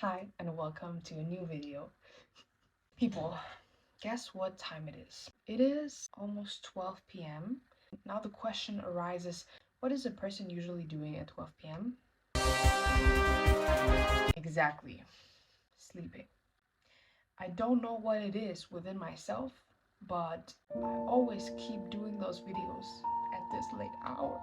Hi and welcome to a new video. People, guess what time it is? It is almost 12 p.m. Now the question arises, what is a person usually doing at 12 p.m.? Exactly, sleeping. I don't know what it is within myself, but I always keep doing those videos at this late hour.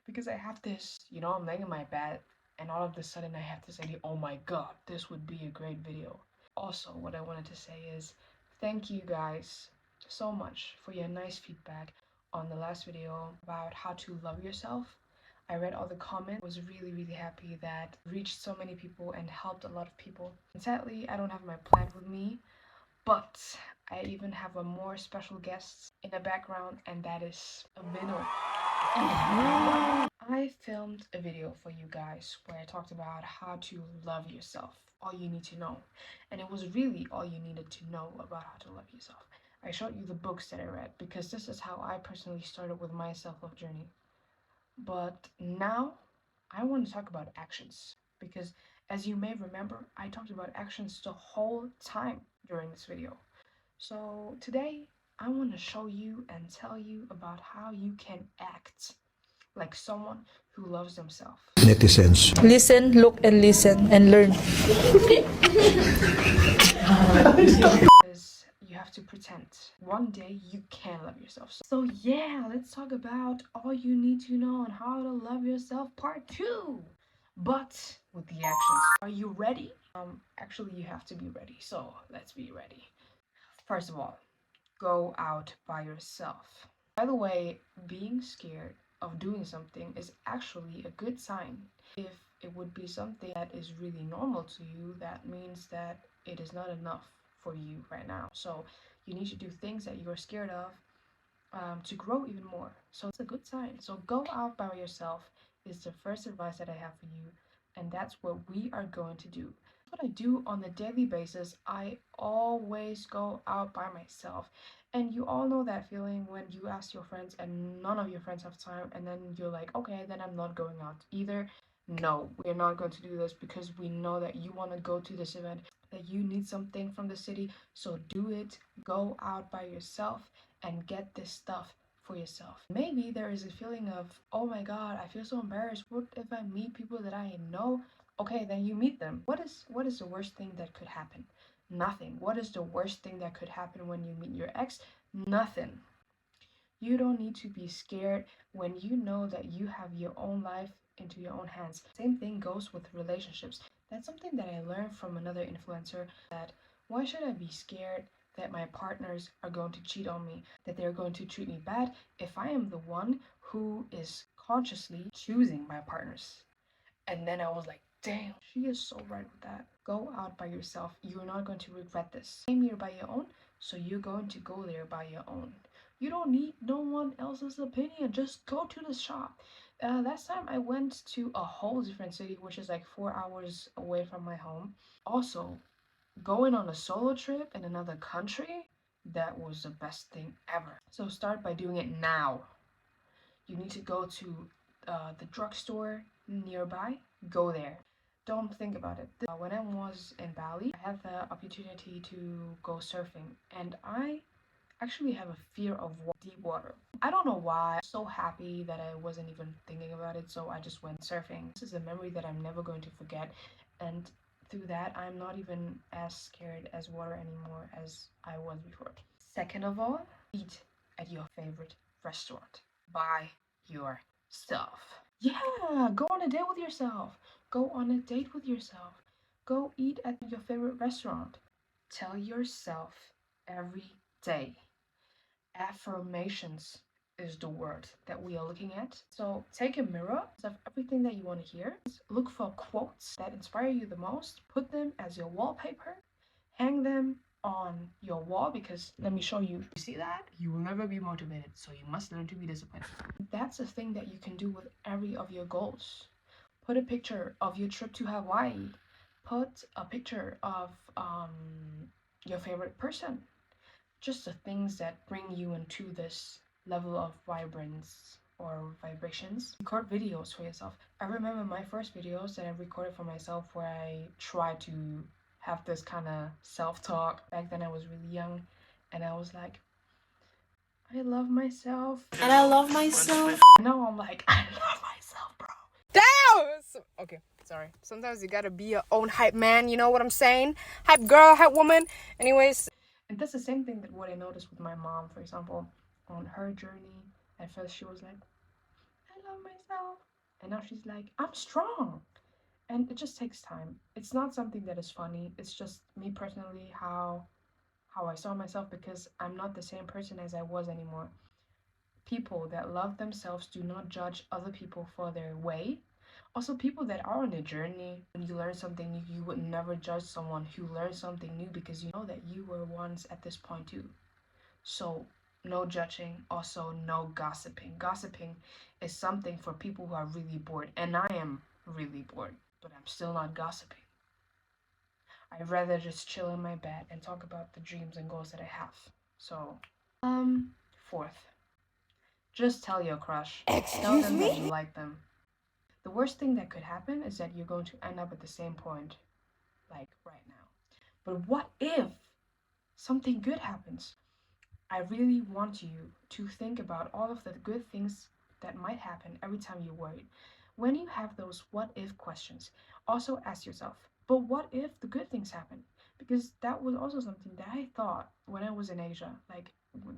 Because I have this, I'm laying in my bed and all of a sudden I have this idea, oh my god, this would be a great video. Also, what I wanted to say is thank you guys so much for your nice feedback on the last video about how to love yourself. I read all the comments, was really happy that reached so many people and helped a lot of people. And sadly, I don't have my plant with me, but I even have a more special guest in the background, and that is a Vino. I filmed a video for you guys where I talked about how to love yourself, all you need to know. And it was really all you needed to know about how to love yourself. I showed you the books that I read because this is how I personally started with my self-love journey. But now I want to talk about actions because as you may remember, I talked about actions the whole time during this video. So today I want to show you and tell you about how you can act like someone who loves themselves. Netizens. Listen, look, and listen, and learn. Because you have to pretend. One day you can love yourself. So yeah, let's talk about all you need to know on how to love yourself part 2. But with the actions. Are you ready? Actually you have to be ready. So let's be ready. First of all, go out by yourself. By the way, being scared of doing something is actually a good sign. If it would be something that is really normal to you, that means that it is not enough for you right now. So you need to do things that you're scared of to grow even more. So it's a good sign. So go out by yourself is the first advice that I have for you, and that's what we are going to do. What I do on a daily basis. I always go out by myself, and you all know that feeling when you ask your friends and none of your friends have time, and then you're like, okay, then I'm not going out either. No, we're not going to do this because we know that you want to go to this event, that you need something from the city. So do it. Go out by yourself and get this stuff for yourself. Maybe there is a feeling of, oh my god, I feel so embarrassed. What if I meet people that I know? Okay, then you meet them. What is the worst thing that could happen? Nothing. What is the worst thing that could happen when you meet your ex? Nothing. You don't need to be scared when you know that you have your own life into your own hands. Same thing goes with relationships. That's something that I learned from another influencer, that why should I be scared that my partners are going to cheat on me, that they're going to treat me bad if I am the one who is consciously choosing my partners? And then I was like, damn, she is so right with that. Go out by yourself. You're not going to regret this. Came here by your own, so you're going to go there by your own. You don't need no one else's opinion. Just go to the shop. Last time I went to a whole different city, which is like 4 hours away from my home. Also, going on a solo trip in another country, that was the best thing ever. So start by doing it now. You need to go to the drugstore nearby. Go there. Don't think about it. When I was in Bali, I had the opportunity to go surfing, and I actually have a fear of deep water. I don't know why. I'm so happy that I wasn't even thinking about it, so I just went surfing. This is a memory that I'm never going to forget, and through that, I'm not even as scared as water anymore as I was before. Second of all, eat at your favorite restaurant by yourself. Yeah, go on a date with yourself. Go on a date with yourself. Go eat at your favorite restaurant. Tell yourself every day. Affirmations is the word that we are looking at. So take a mirror of everything that you want to hear. Look for quotes that inspire you the most. Put them as your wallpaper. Hang them on your wall, because let me show you. You see that? You will never be motivated, so you must learn to be disciplined. That's a thing that you can do with every of your goals. Put a picture of your trip to Hawaii. Put a picture of your favorite person. Just the things that bring you into this level of vibrance or vibrations. Record videos for yourself. I remember my first videos that I recorded for myself where I tried to have this kind of self-talk. Back then I was really young and I was like, I love myself. And I love myself. Now I'm like, I love myself, bro. Damn! Okay, sorry. Sometimes you gotta be your own hype man, you know what I'm saying? Hype girl, hype woman. Anyways. And that's the same thing that what I noticed with my mom, for example, on her journey. At first she was like, I love myself. And now she's like, I'm strong. And it just takes time. It's not something that is funny. It's just me personally how I saw myself, because I'm not the same person as I was anymore. People that love themselves do not judge other people for their way. Also, people that are on a journey, when you learn something new, you would never judge someone who learns something new, because you know that you were once at this point too. So, no judging, also no gossiping. Gossiping is something for people who are really bored, and I am really bored, but I'm still not gossiping. I'd rather just chill in my bed and talk about the dreams and goals that I have. So, fourth, just tell your crush. Tell them that you like them. The worst thing that could happen is that you're going to end up at the same point, like right now. But what if something good happens? I really want you to think about all of the good things that might happen every time you're worried. When you have those what if questions, also ask yourself, but what if the good things happen? Because that was also something that I thought when I was in Asia. Like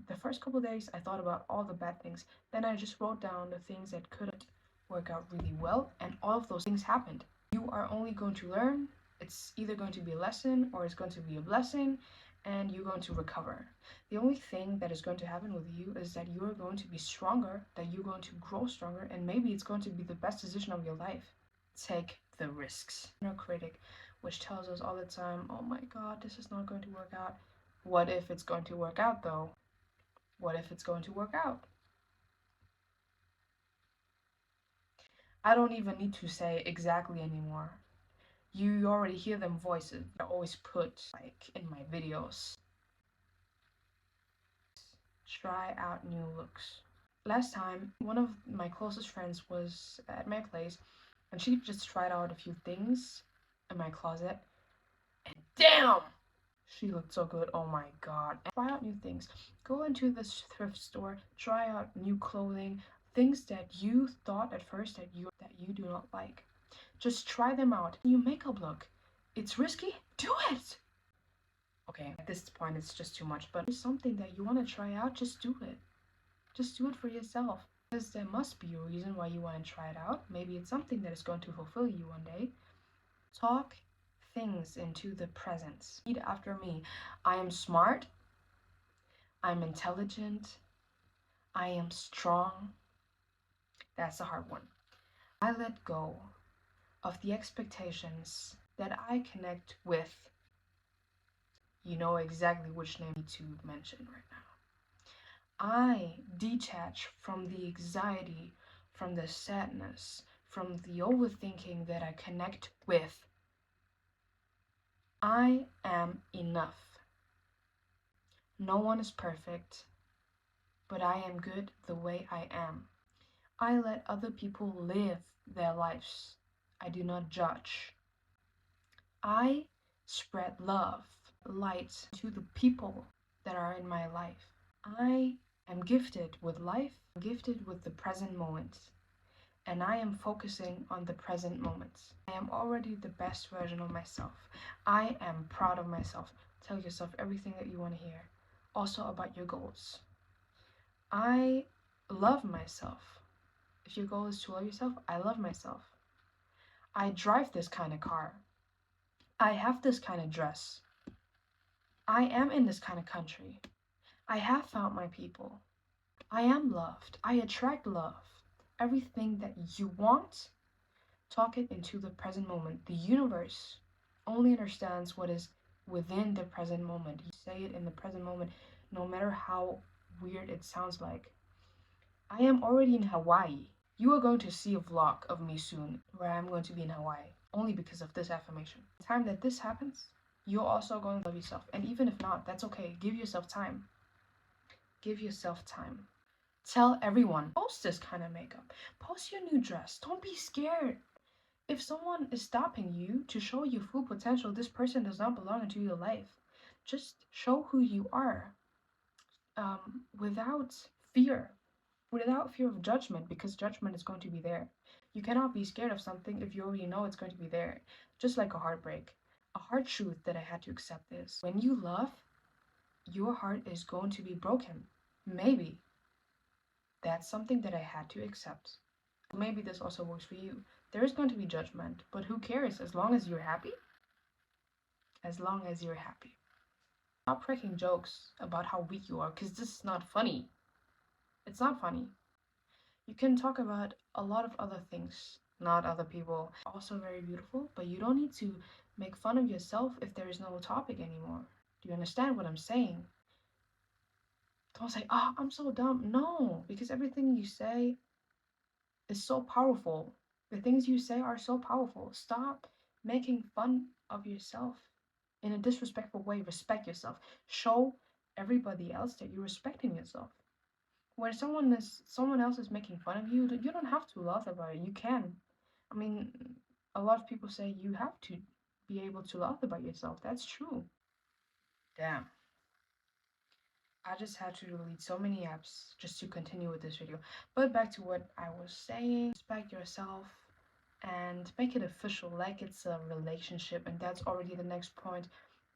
the first couple of days, I thought about all the bad things. Then I just wrote down the things that couldn't work out really well, and all of those things happened. You are only going to learn. It's either going to be a lesson or it's going to be a blessing, and you're going to recover. The only thing that is going to happen with you is that you're going to be stronger, that you're going to grow stronger, and maybe it's going to be the best decision of your life. Take the risks. Inner critic, which tells us all the time, oh my god, this is not going to work out. What if it's going to work out though? What if it's going to work out? I don't even need to say exactly anymore. You already hear them voices. I always put like in my videos. Try out new looks. Last time, one of my closest friends was at my place and she just tried out a few things in my closet, and damn! She looked so good, oh my god. And try out new things. Go into this thrift store, try out new clothing, things that you thought at first that you do not like. Just try them out. New makeup look. It's risky? Do it! Okay, at this point it's just too much, but if it's something that you want to try out, just do it. Just do it for yourself. Because there must be a reason why you want to try it out. Maybe it's something that is going to fulfill you one day. Talk things into the present. Repeat after me. I am smart. I'm intelligent. I am strong. That's a hard one. I let go of the expectations that I connect with. You know exactly which name to mention right now. I detach from the anxiety, from the sadness, from the overthinking that I connect with. I am enough. No one is perfect, but I am good the way I am. I let other people live their lives. I do not judge. I spread love, light to the people that are in my life. I am gifted with life, gifted with the present moment, and I am focusing on the present moment. I am already the best version of myself. I am proud of myself. Tell yourself everything that you want to hear. Also about your goals. I love myself. If your goal is to love yourself, I love myself. I drive this kind of car. I have this kind of dress. I am in this kind of country. I have found my people. I am loved. I attract love. Everything that you want, talk it into the present moment. The universe only understands what is within the present moment. You say it in the present moment, no matter how weird it sounds like. I am already in Hawaii. You are going to see a vlog of me soon where I'm going to be in Hawaii, only because of this affirmation. The time that this happens, you're also going to love yourself. And even if not, that's okay. Give yourself time. Give yourself time. Tell everyone, post this kind of makeup, post your new dress. Don't be scared. If someone is stopping you to show your full potential, this person does not belong into your life. Just show who you are, without fear, without fear of judgment, because judgment is going to be there. You cannot be scared of something if you already know it's going to be there. Just like a heartbreak. A hard truth that I had to accept is when you love, your heart is going to be broken. Maybe. That's something that I had to accept. Maybe this also works for you. There is going to be judgment, but who cares as long as you're happy? As long as you're happy. Stop cracking jokes about how weak you are, because this is not funny. It's not funny. You can talk about a lot of other things, not other people. Also very beautiful, but you don't need to make fun of yourself if there is no topic anymore. Do you understand what I'm saying? Don't say, oh, I'm so dumb. No, because everything you say is so powerful. The things you say are so powerful. Stop making fun of yourself in a disrespectful way. Respect yourself. Show everybody else that you're respecting yourself. When someone else is making fun of you, you don't have to laugh about it. You can. I mean, a lot of people say you have to be able to laugh about yourself. That's true. Damn. I just had to delete so many apps just to continue with this video. But back to what I was saying. Respect yourself and make it official, like it's a relationship. And that's already the next point.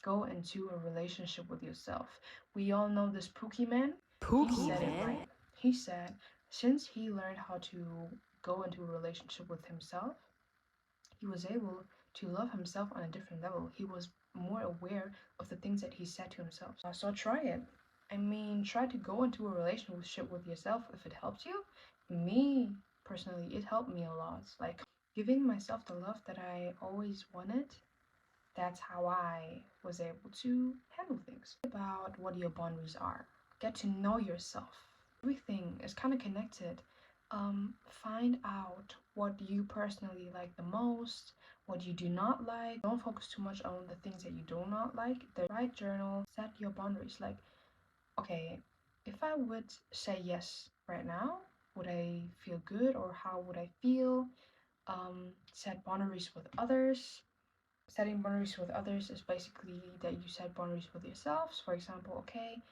Go into a relationship with yourself. We all know this Pookie man. He said it right. He said since he learned how to go into a relationship with himself, he was able to love himself on a different level. He was more aware of the things that he said to himself. So try it. I mean, try to go into a relationship with yourself if it helps you. Me, personally, it helped me a lot. Like, giving myself the love that I always wanted, that's how I was able to handle things. About what your boundaries are. Get to know yourself. Everything is kind of connected. Find out what you personally like the most, what you do not like. Don't focus too much on the things that you do not like. The right journal, set your boundaries. Like, okay, if I would say yes right now, would I feel good or how would I feel? Set boundaries with others. Setting boundaries with others is basically that you set boundaries with yourselves. For example, okay,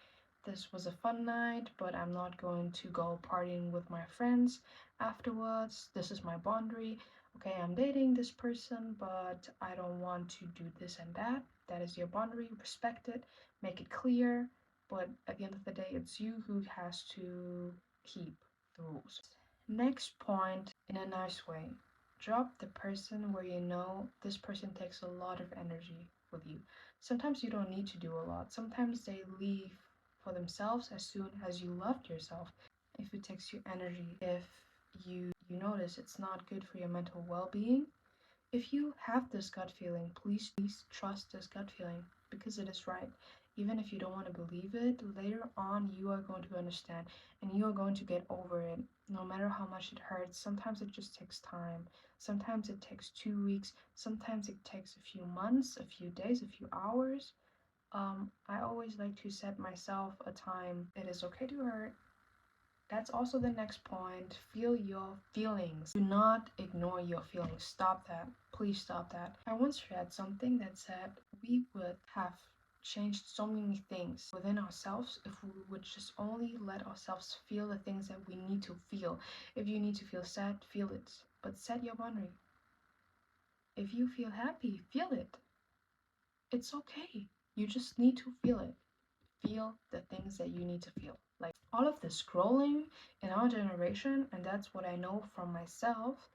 this was a fun night, but I'm not going to go partying with my friends afterwards. This is my boundary. Okay, I'm dating this person, but I don't want to do this and that. That is your boundary. Respect it, make it clear. But at the end of the day, it's you who has to keep the rules. Next point, in a nice way, drop the person where you know this person takes a lot of energy with you. Sometimes you don't need to do a lot. Sometimes they leave for themselves as soon as you loved yourself. If it takes you energy, if you notice it's not good for your mental well-being, if you have this gut feeling, please trust this gut feeling because it is right. Even if you don't want to believe it, later on you are going to understand and you are going to get over it. No matter how much it hurts, sometimes it just takes time. Sometimes it takes 2 weeks. Sometimes it takes a few months, a few days, a few hours. I always like to set myself a time. It is okay to hurt. That's also the next point. Feel your feelings. Do not ignore your feelings. Stop that. Please stop that. I once read something that said we would have changed so many things within ourselves if we would just only let ourselves feel the things that we need to feel. If you need to feel sad, feel it. But set your boundary. If you feel happy, feel it. It's okay. You just need to feel it. Feel the things that you need to feel. Like all of the scrolling in our generation, and that's what I know from myself,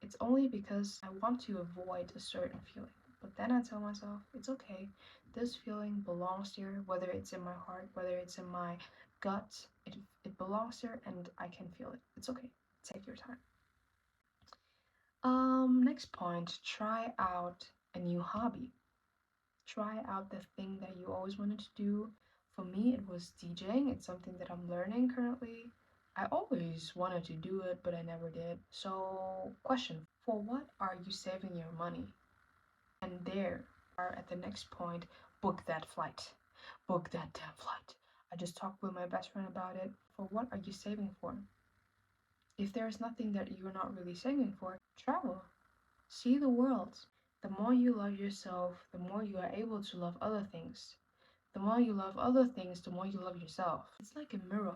it's only because I want to avoid a certain feeling. But then I tell myself, it's okay. This feeling belongs here, whether it's in my heart, whether it's in my gut, it belongs here and I can feel it. It's okay. Take your time. Next point, try out a new hobby. Try out the thing that you always wanted to do. For me, it was DJing. It's something that I'm learning currently. I always wanted to do it, but I never did. So, question, for what are you saving your money? And there are at the next point, book that flight. Book that damn flight. I just talked with my best friend about it. For what are you saving for? If there is nothing that you're not really saving for, travel. See the world. The more you love yourself, the more you are able to love other things. The more you love other things, the more you love yourself. It's like a mirror.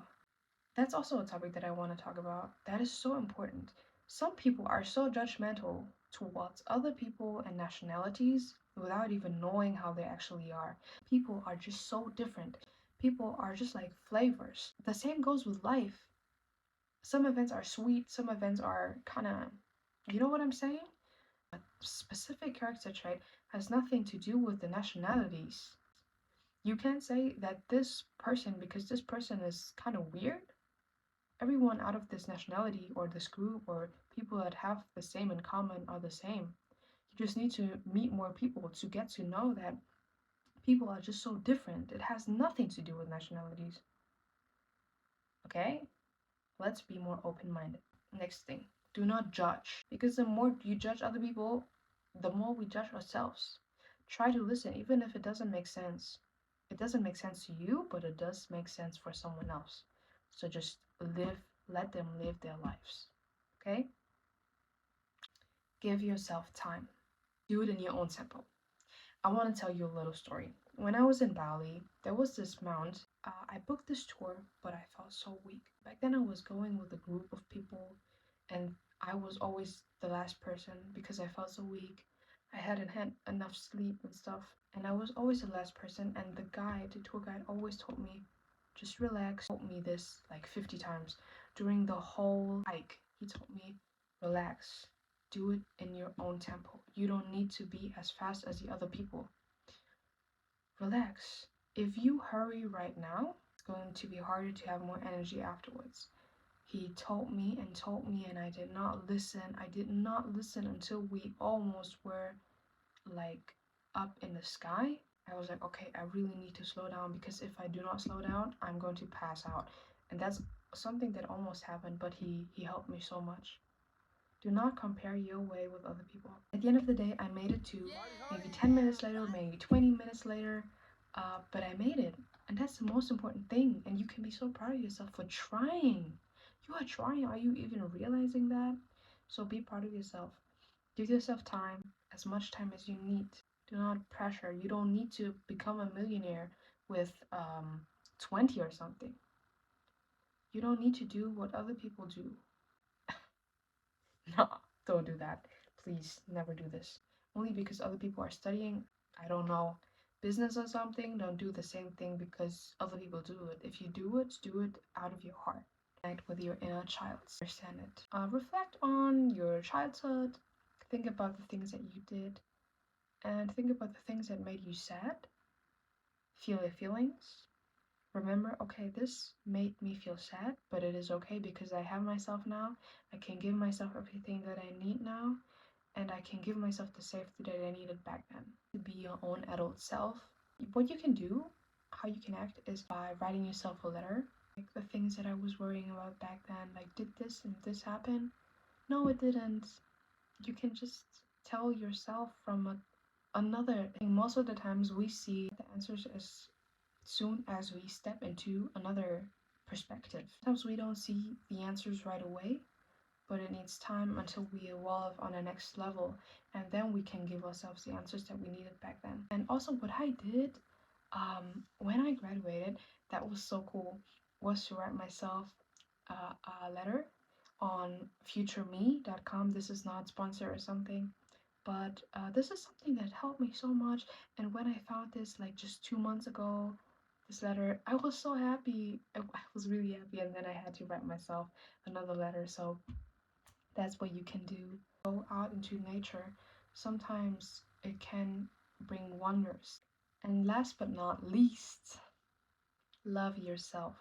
That's also a topic that I want to talk about. That is so important. Some people are so judgmental towards other people and nationalities without even knowing how they actually are. People are just so different. People are just like flavors. The same goes with life. Some events are sweet, some events are kind of, you know what I'm saying? A specific character trait has nothing to do with the nationalities. You can't say that this person, because this person is kind of weird, everyone out of this nationality or this group or people that have the same in common are the same. You just need to meet more people to get to know that people are just so different. It has nothing to do with nationalities. Okay? Let's be more open minded. Next thing, do not judge. Because the more you judge other people, the more we judge ourselves. Try to listen, even if it doesn't make sense. It doesn't make sense to you, but it does make sense for someone else. So just let them live their lives. Okay? Give yourself time. Do it in your own tempo. I want to tell you a little story. When I was in Bali, there was this mount. I booked this tour, but I felt so weak. Back then, I was going with a group of people, and I was always the last person because I felt so weak. I hadn't had enough sleep and stuff, and I was always the last person. And the tour guide, always told me, just relax. He told me this like 50 times during the whole hike. He told me, relax. Do it in your own tempo. You don't need to be as fast as the other people. Relax. If you hurry right now, it's going to be harder to have more energy afterwards. He told me and told me, and I did not listen. I did not listen until we almost were like up in the sky. I was like, okay, I really need to slow down because if I do not slow down, I'm going to pass out. And that's something that almost happened, but he helped me so much. Do not compare your way with other people. At the end of the day, I made it to maybe 10 minutes later, maybe 20 minutes later, but I made it. And that's the most important thing. And you can be so proud of yourself for trying. You are trying. Are you even realizing that? So be proud of yourself. Give yourself time, as much time as you need. Do not pressure. You don't need to become a millionaire with 20 or something. You don't need to do what other people do. No, don't do that. Please never do this. Only because other people are studying, I don't know, business or something, don't do the same thing because other people do it. If you do it out of your heart. Connect with your inner child. Understand it. Reflect on your childhood. Think about the things that you did. And think about the things that made you sad. Feel your feelings. Remember, okay, this made me feel sad, but it is okay because I have myself now. I can give myself everything that I need now, and I can give myself the safety that I needed back then. To be your own adult self, what you can do, how you can act, is by writing yourself a letter. Like the things that I was worrying about back then, like did this and this happen? No, it didn't. You can just tell yourself from another thing. Most of the times we see the answers as soon as we step into another perspective. Sometimes we don't see the answers right away, but it needs time until we evolve on the next level, and then we can give ourselves the answers that we needed back then. And also, what I did when I graduated, that was so cool, was to write myself a letter on futureme.com. This is not sponsored or something, but this is something that helped me so much. And when I found this like just 2 months ago, this letter, I was so happy. I was really happy, and then I had to write myself another letter. So that's what you can do. Go out into nature. Sometimes it can bring wonders. And last but not least, love yourself.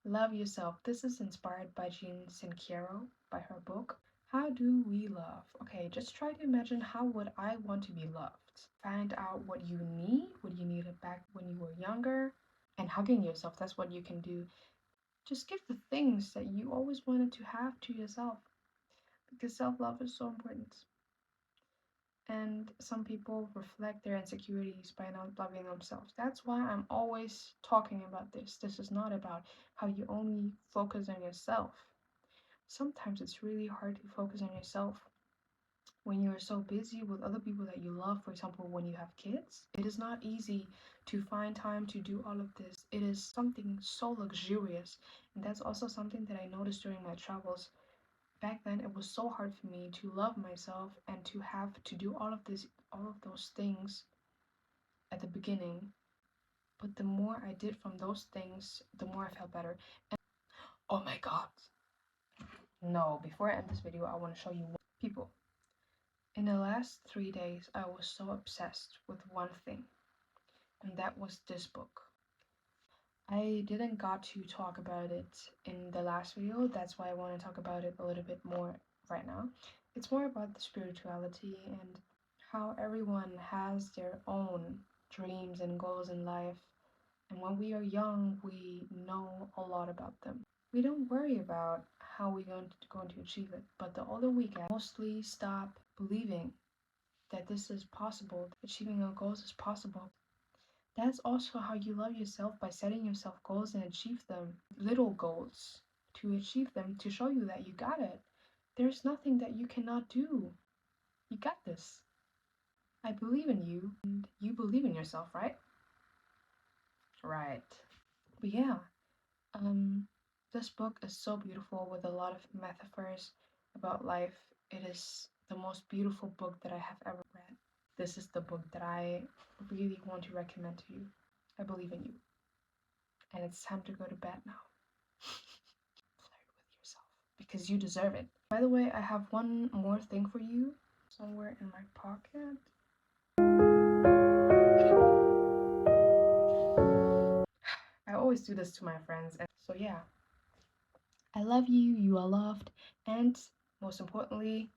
Love yourself. This is inspired by Jean Sincero, by her book How Do We Love? Okay, just try to imagine how would I want to be loved. Find out what you need back when you were younger, and hugging yourself. That's what you can do. Just give the things that you always wanted to have to yourself, because self-love is so important. And some people reflect their insecurities by not loving themselves. That's why I'm always talking about this. This is not about how you only focus on yourself. Sometimes it's really hard to focus on yourself when you are so busy with other people that you love. For example, when you have kids, it is not easy to find time to do all of this. It is something so luxurious, and that's also something that I noticed during my travels. Back then, it was so hard for me to love myself and to have to do all of this, all of those things at the beginning. But the more I did from those things, the more I felt better. And oh my god. No, before I end this video, I want to show you people. In the last 3 days, I was so obsessed with one thing, and that was this book. I didn't got to talk about it in the last video, that's why I want to talk about it a little bit more right now. It's more about the spirituality and how everyone has their own dreams and goals in life. And when we are young, we know a lot about them. We don't worry about how we're going to achieve it, but the older we get, mostly stop believing that this is possible, achieving our goals is possible. That's also how you love yourself, by setting yourself goals and achieve them. Little goals to achieve them, to show you that you got it. There's nothing that you cannot do. You got this. I believe in you, and you believe in yourself, right? Right. But yeah, this book is so beautiful with a lot of metaphors about life. It is the most beautiful book that I have ever read. This is the book that I really want to recommend to you. I believe in you. And it's time to go to bed now. Flirt with yourself because you deserve it. By the way, I have one more thing for you somewhere in my pocket. I always do this to my friends, and so yeah. I love you, you are loved, and most importantly,